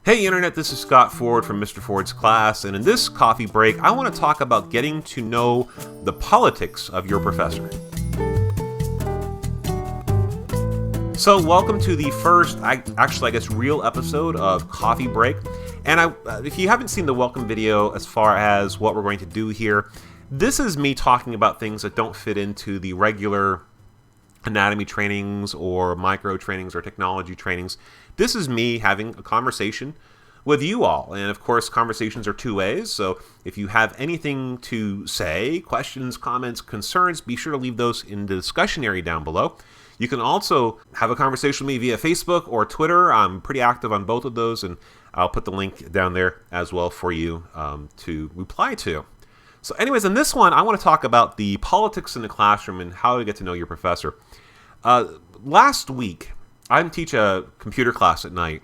Hey Internet, this is Scott Ford from Mr. Ford's class, and in this coffee break, I want to talk about getting to know the politics of your professor. So welcome to the first, real episode of Coffee Break. And if you haven't seen the welcome video as far as what we're going to do here, this is me talking about things that don't fit into the regular anatomy trainings or micro trainings or technology trainings. This is me having a conversation with you all. And of course, conversations are two ways. So if you have anything to say, questions, comments, concerns, be sure to leave those in the discussion area down below. You can also have a conversation with me via Facebook or Twitter. I'm pretty active on both of those, and I'll put the link down there as well for you to reply to. So anyways, in this one, I want to talk about the politics in the classroom and how to get to know your professor. Last week, I teach a computer class at night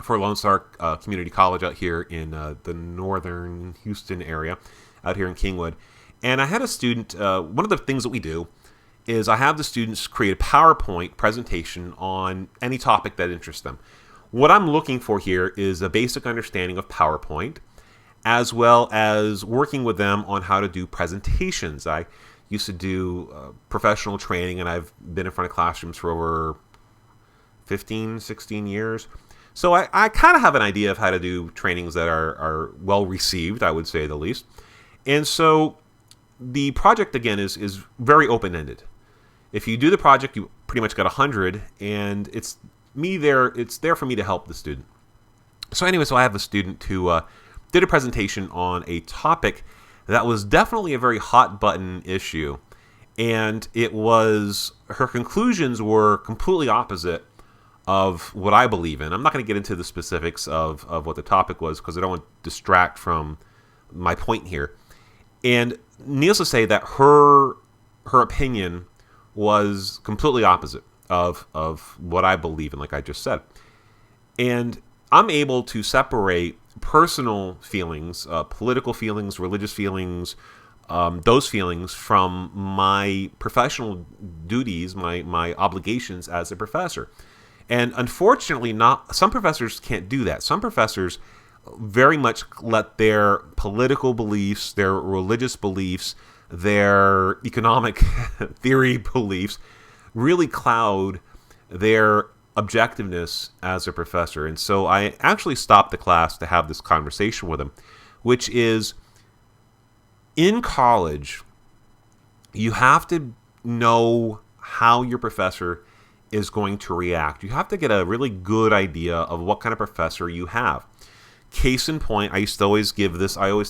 for Lone Star Community College out here in the northern Houston area, out here in Kingwood. And I had a student, one of the things that we do is I have the students create a PowerPoint presentation on any topic that interests them. What I'm looking for here is a basic understanding of PowerPoint, as well as working with them on how to do presentations. I used to do professional training, and I've been in front of classrooms for over 15, 16 years. So I kind of have an idea of how to do trainings that are well received, I would say the least. And so the project, again, is very open-ended. If you do the project, you pretty much got 100, and it's there for me to help the student. So anyway, I have a student who did a presentation on a topic that was definitely a very hot button issue, and her conclusions were completely opposite of what I believe in. I'm not going to get into the specifics of what the topic was because I don't want to distract from my point here. And needless to say that her opinion was completely opposite of what I believe in, like I just said. And I'm able to separate personal feelings, political feelings, religious feelings, those feelings from my professional duties, my obligations as a professor. And unfortunately, some professors can't do that. Some professors very much let their political beliefs, their religious beliefs, their economic theory beliefs really cloud their objectiveness as a professor. And so I actually stopped the class to have this conversation with him, which is, in college, you have to know how your professor is going to react. You have to get a really good idea of what kind of professor you have. Case in point, I always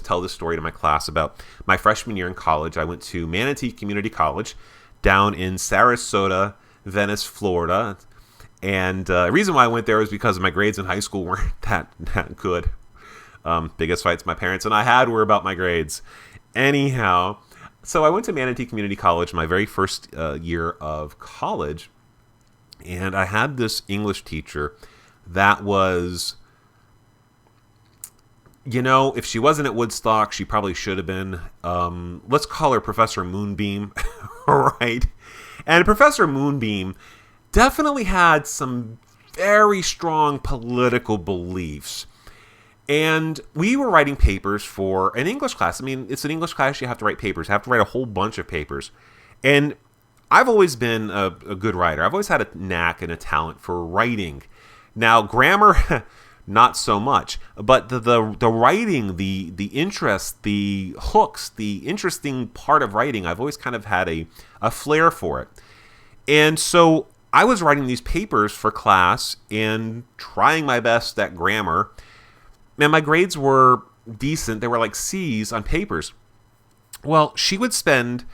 tell this story to my class about my freshman year in college. I went to Manatee Community College down in Sarasota, Venice, Florida. And the reason why I went there was because my grades in high school weren't that good. Biggest fights my parents and I had were about my grades. Anyhow, so I went to Manatee Community College my very first year of college. And I had this English teacher that was, if she wasn't at Woodstock, she probably should have been. Let's call her Professor Moonbeam, right? And Professor Moonbeam definitely had some very strong political beliefs. And we were writing papers for an English class. I mean, it's an English class, you have to write papers. You have to write a whole bunch of papers. And I've always been a good writer. I've always had a knack and a talent for writing. Now, grammar, not so much. But the writing, the interest, the hooks, the interesting part of writing, I've always kind of had a flair for it. And so I was writing these papers for class and trying my best at grammar. And my grades were decent. They were like C's on papers. Well, she would spend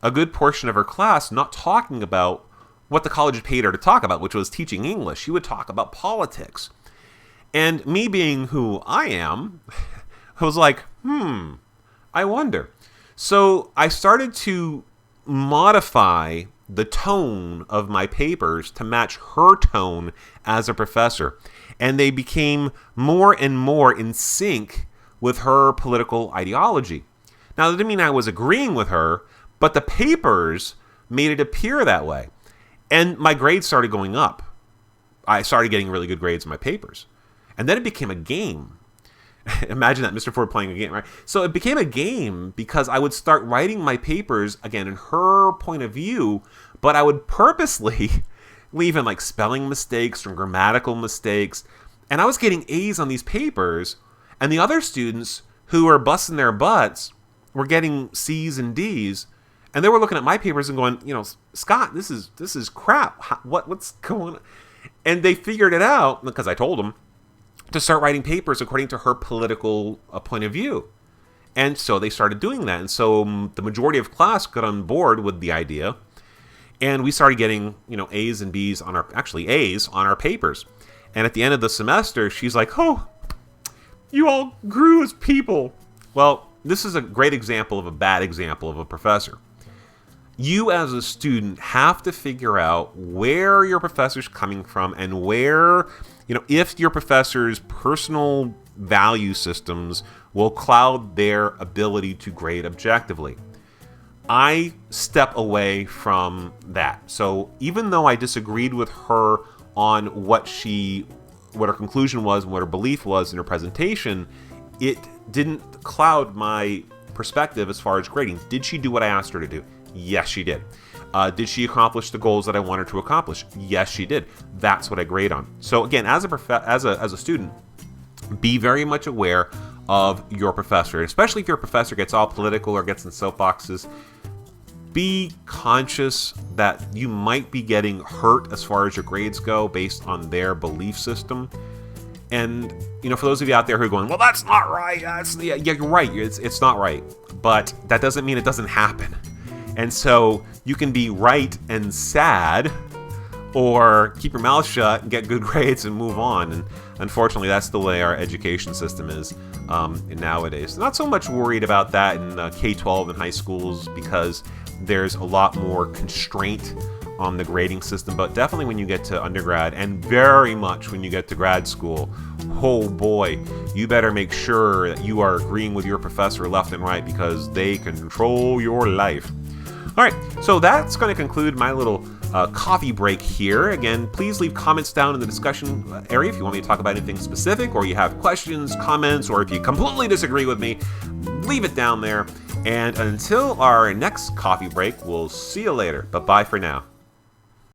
a good portion of her class not talking about what the college had paid her to talk about, which was teaching English. She would talk about politics. And me being who I am, I was like, I wonder. So I started to modify the tone of my papers to match her tone as a professor. And they became more and more in sync with her political ideology. Now, that didn't mean I was agreeing with her, but the papers made it appear that way. And my grades started going up. I started getting really good grades in my papers. And then it became a game. Imagine that, Mr. Ford playing a game, right? So it became a game because I would start writing my papers, again, in her point of view, but I would purposely leave in like spelling mistakes or grammatical mistakes. And I was getting A's on these papers, and the other students who were busting their butts were getting C's and D's. And they were looking at my papers and going, Scott, this is crap. What's going on? And they figured it out, because I told them, to start writing papers according to her political point of view. And so they started doing that. And so the majority of class got on board with the idea. And we started getting, A's and B's on A's on our papers. And at the end of the semester, she's like, oh, you all grew as people. Well, this is a great example of a bad example of a professor. You as a student have to figure out where your professor's coming from and where, if your professor's personal value systems will cloud their ability to grade objectively. I step away from that. So even though I disagreed with her on what her conclusion was and what her belief was in her presentation, it didn't cloud my perspective as far as grading. Did she do what I asked her to do? Yes, she did. Did she accomplish the goals that I wanted to accomplish? Yes, she did. That's what I grade on. So again, as a student, be very much aware of your professor, especially if your professor gets all political or gets in soapboxes. Be conscious that you might be getting hurt as far as your grades go based on their belief system. And, for those of you out there who are going, well, that's not right. Yeah, you're right. It's not right. But that doesn't mean it doesn't happen. And so you can be right and sad, or keep your mouth shut and get good grades and move on. And unfortunately, that's the way our education system is nowadays. Not so much worried about that in K-12 and high schools, because there's a lot more constraint on the grading system. But definitely when you get to undergrad, and very much when you get to grad school, oh boy, you better make sure that you are agreeing with your professor left and right, because they control your life. All right, so that's going to conclude my little coffee break here. Again, please leave comments down in the discussion area if you want me to talk about anything specific, or you have questions, comments, or if you completely disagree with me, leave it down there. And until our next coffee break, we'll see you later. But bye for now.